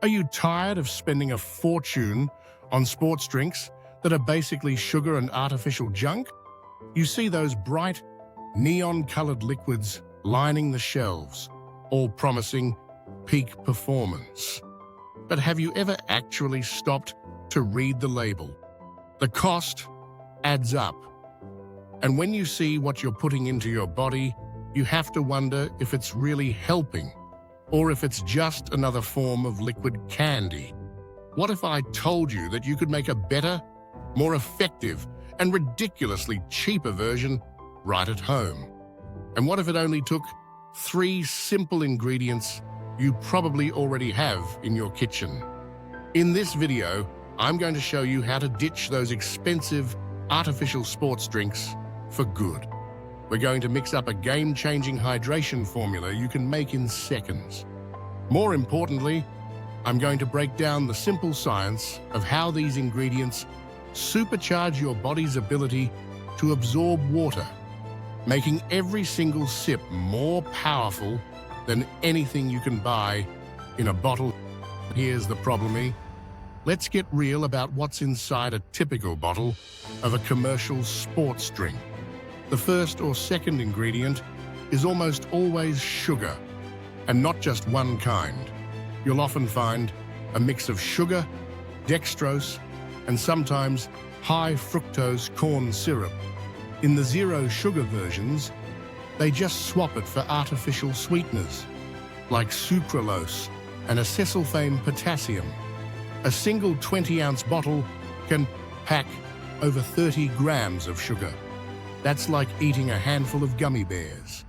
Are you tired of spending a fortune on sports drinks that are basically sugar and artificial junk? You see those bright, neon-colored liquids lining the shelves, all promising peak performance. But have you ever actually stopped to read the label? The cost adds up. And when you see what you're putting into your body, you have to wonder if it's really helping, or if it's just another form of liquid candy. What if I told you that you could make a better, more effective, and ridiculously cheaper version right at home? And what if it only took 3 simple ingredients you probably already have in your kitchen? In this video, I'm going to show you how to ditch those expensive, artificial sports drinks for good. We're going to mix up a game-changing hydration formula you can make in seconds. More importantly, I'm going to break down the simple science of how these ingredients supercharge your body's ability to absorb water, making every single sip more powerful than anything you can buy in a bottle. Here's the problem. Let's get real about what's inside a typical bottle of a commercial sports drink. The first or second ingredient is almost always sugar, and not just one kind. You'll often find a mix of sugar, dextrose, and sometimes high fructose corn syrup. In the zero sugar versions, they just swap it for artificial sweeteners like sucralose and acesulfame potassium. A single 20-ounce bottle can pack over 30 grams of sugar. That's like eating a handful of gummy bears.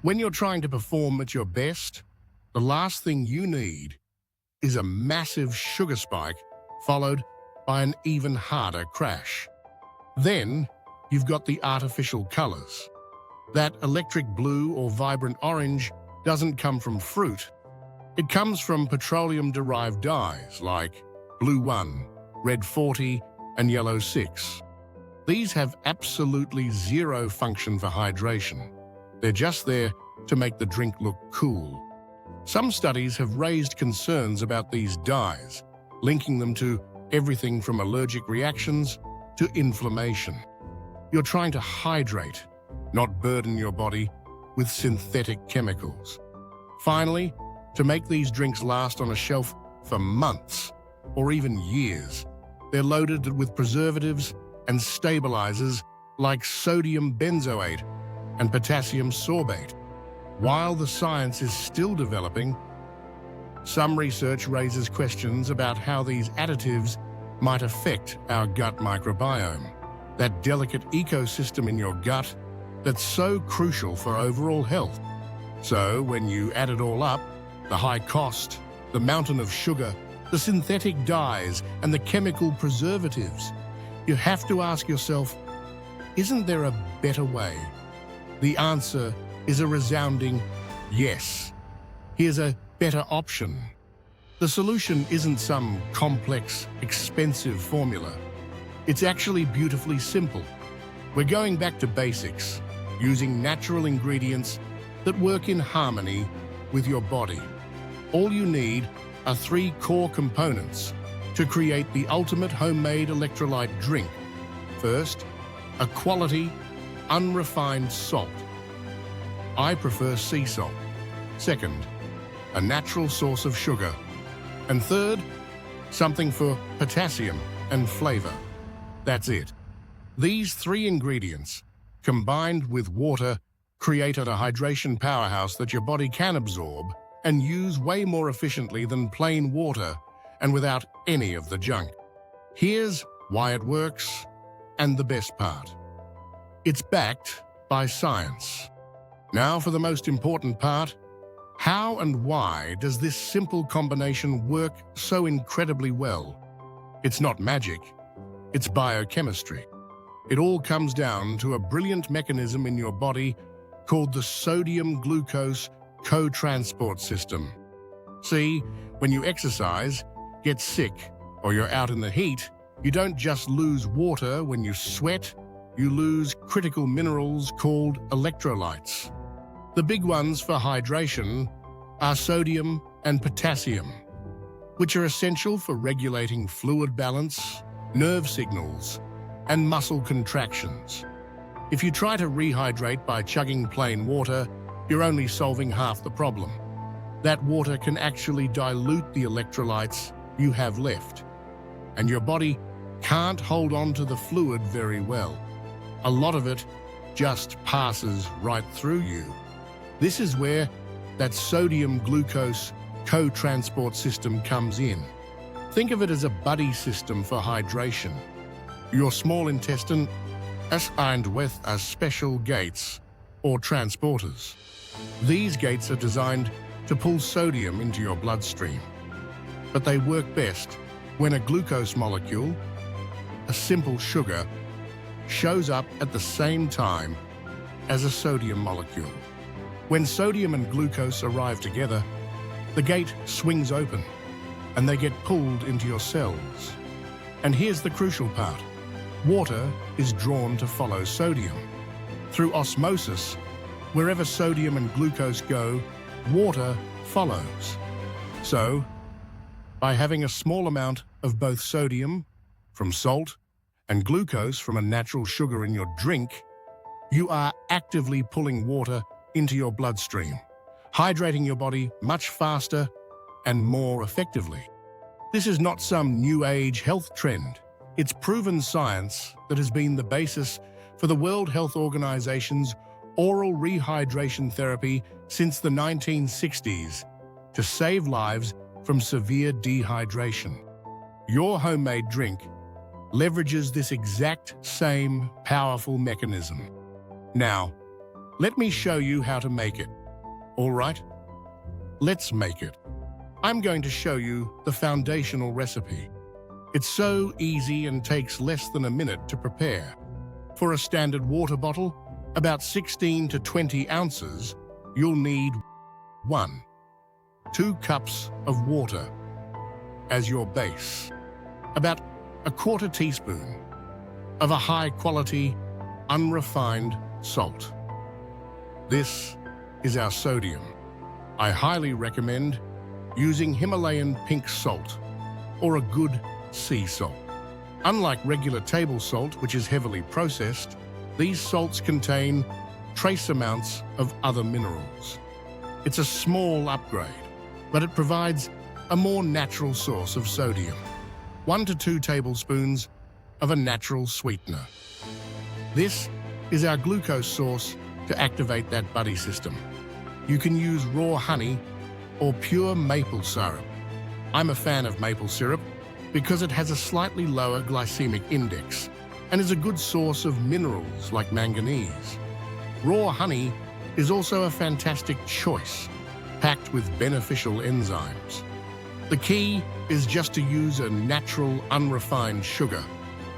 When you're trying to perform at your best, the last thing you need is a massive sugar spike followed by an even harder crash. Then you've got the artificial colors. That electric blue or vibrant orange doesn't come from fruit. It comes from petroleum-derived dyes like blue 1, red 40, and yellow 6. These have absolutely zero function for hydration. They're just there to make the drink look cool. Some studies have raised concerns about these dyes, linking them to everything from allergic reactions to inflammation. You're trying to hydrate, not burden your body with synthetic chemicals. Finally, to make these drinks last on a shelf for months or even years, they're loaded with preservatives and stabilizers like sodium benzoate and potassium sorbate. While the science is still developing, some research raises questions about how these additives might affect our gut microbiome, that delicate ecosystem in your gut that's so crucial for overall health. So when you add it all up, the high cost, the mountain of sugar, the synthetic dyes, and the chemical preservatives, you have to ask yourself, isn't there a better way? The answer is a resounding yes. Here's a better option. The solution isn't some complex, expensive formula. It's actually beautifully simple. We're going back to basics, using natural ingredients that work in harmony with your body. All you need are 3 core components to create the ultimate homemade electrolyte drink. First, a quality, unrefined salt. I prefer sea salt. Second, a natural source of sugar. And third, something for potassium and flavor. That's it. These 3 ingredients, combined with water, created a hydration powerhouse that your body can absorb and use way more efficiently than plain water and without any of the junk. Here's why it works, and the best part. It's backed by science. Now for the most important part, how and why does this simple combination work so incredibly well? It's not magic, it's biochemistry. It all comes down to a brilliant mechanism in your body called the sodium-glucose co-transport system. See, when you exercise, get sick, or you're out in the heat, you don't just lose water when you sweat, you lose critical minerals called electrolytes. The big ones for hydration are sodium and potassium. which are essential for regulating fluid balance, nerve signals, and muscle contractions. If you try to rehydrate by chugging plain water, you're only solving half the problem. That water can actually dilute the electrolytes you have left, and your body can't hold on to the fluid very well. A lot of it just passes right through you. This is where that sodium-glucose co-transport system comes in. Think of it as a buddy system for hydration. Your small intestine is armed with a special gates or transporters. These gates are designed to pull sodium into your bloodstream, but they work best when a glucose molecule, a simple sugar, shows up at the same time as a sodium molecule. When sodium and glucose arrive together, the gate swings open and they get pulled into your cells. And here's the crucial part. Water is drawn to follow sodium. Through osmosis, wherever sodium and glucose go, water follows. So, by having a small amount of both sodium from salt and glucose from a natural sugar in your drink, you are actively pulling water into your bloodstream, hydrating your body much faster and more effectively. This is not some new age health trend. It's proven science that has been the basis for the World Health Organization's oral rehydration therapy since the 1960s to save lives from severe dehydration. Your homemade drink leverages this exact same powerful mechanism. Now, let me show you how to make it. All right? Let's make it. I'm going to show you the foundational recipe. It's so easy and takes less than a minute to prepare. For a standard water bottle, about 16 to 20 ounces, you'll need 2 cups of water as your base, about a quarter teaspoon of a high-quality, unrefined salt. This is our sodium. I highly recommend using Himalayan pink salt or a good sea salt. Unlike regular table salt, which is heavily processed, these salts contain trace amounts of other minerals. It's a small upgrade, but it provides a more natural source of sodium. 1 to 2 tablespoons of a natural sweetener. This is our glucose source to activate that buddy system. You can use raw honey or pure maple syrup. I'm a fan of maple syrup because it has a slightly lower glycemic index and is a good source of minerals like manganese. Raw honey is also a fantastic choice, packed with beneficial enzymes. The key is just to use a natural, unrefined sugar,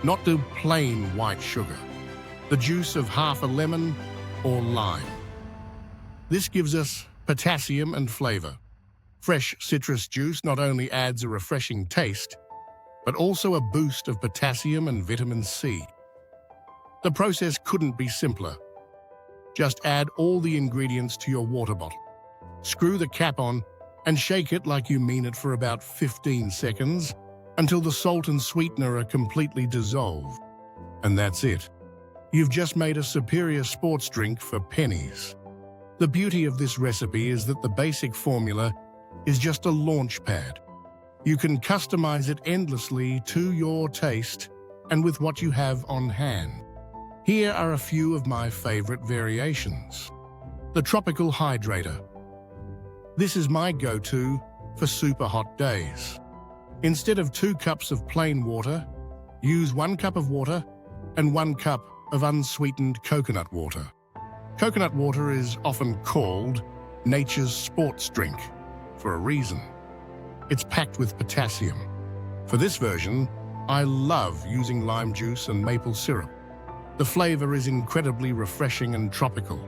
not the plain white sugar. The juice of half a lemon or lime. This gives us potassium and flavor. Fresh citrus juice not only adds a refreshing taste, but also a boost of potassium and vitamin C. The process couldn't be simpler. Just add all the ingredients to your water bottle. Screw the cap on and shake it like you mean it for about 15 seconds until the salt and sweetener are completely dissolved. And that's it. You've just made a superior sports drink for pennies. The beauty of this recipe is that the basic formula is just a launch pad. You can customize it endlessly to your taste and with what you have on hand. Here are a few of my favorite variations. The Tropical Hydrator. This is my go-to for super hot days. Instead of 2 cups of plain water, use 1 cup of water and 1 cup of unsweetened coconut water. Coconut water is often called nature's sports drink for a reason. It's packed with potassium. For this version, I love using lime juice and maple syrup. The flavor is incredibly refreshing and tropical.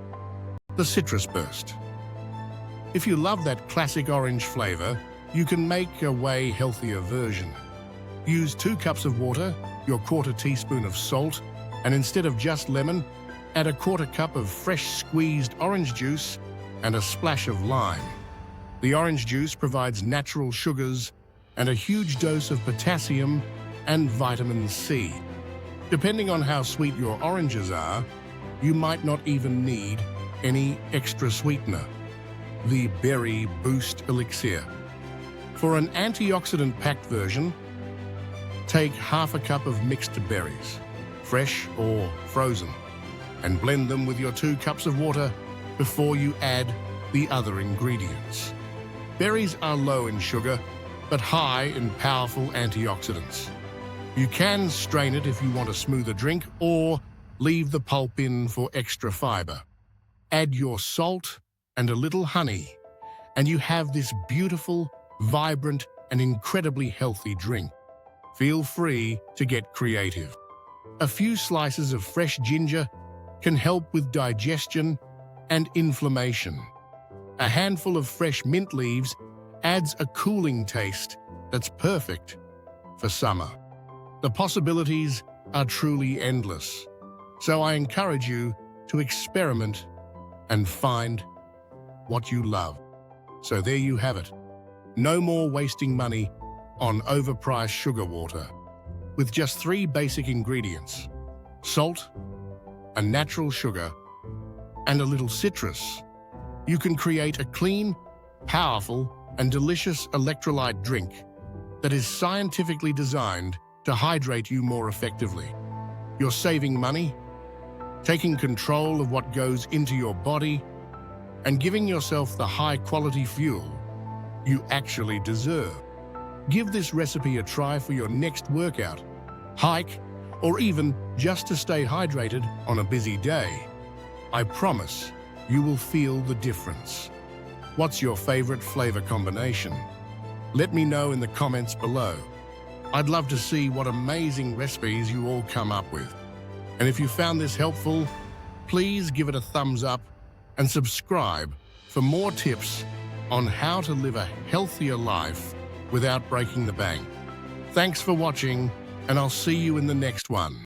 The Citrus Burst. If you love that classic orange flavor, you can make a way healthier version. Use 2 cups of water, your quarter teaspoon of salt, and instead of just lemon, add a quarter cup of fresh squeezed orange juice, and a splash of lime. The orange juice provides natural sugars and a huge dose of potassium and vitamin C. Depending on how sweet your oranges are, you might not even need any extra sweetener. The Berry Boost Elixir. For an antioxidant-packed version, take half a cup of mixed berries, fresh or frozen, and blend them with your 2 cups of water before you add the other ingredients. Berries are low in sugar, but high in powerful antioxidants. You can strain it if you want a smoother drink, or leave the pulp in for extra fiber. Add your salt and a little honey, and you have this beautiful, vibrant, and incredibly healthy drink. Feel free to get creative. A few slices of fresh ginger can help with digestion and inflammation. A handful of fresh mint leaves adds a cooling taste that's perfect for summer. The possibilities are truly endless, so I encourage you to experiment and find what you love. So there you have it. No more wasting money on overpriced sugar water. With just 3 basic ingredients: salt, a natural sugar, and a little citrus, you can create a clean, powerful, and delicious electrolyte drink that is scientifically designed to hydrate you more effectively. You're saving money, taking control of what goes into your body, and giving yourself the high-quality fuel you actually deserve. Give this recipe a try for your next workout, hike, or even just to stay hydrated on a busy day. I promise you will feel the difference. What's your favorite flavor combination? Let me know in the comments below. I'd love to see what amazing recipes you all come up with. And if you found this helpful, please give it a thumbs up and subscribe for more tips on how to live a healthier life without breaking the bank. Thanks for watching, and I'll see you in the next one.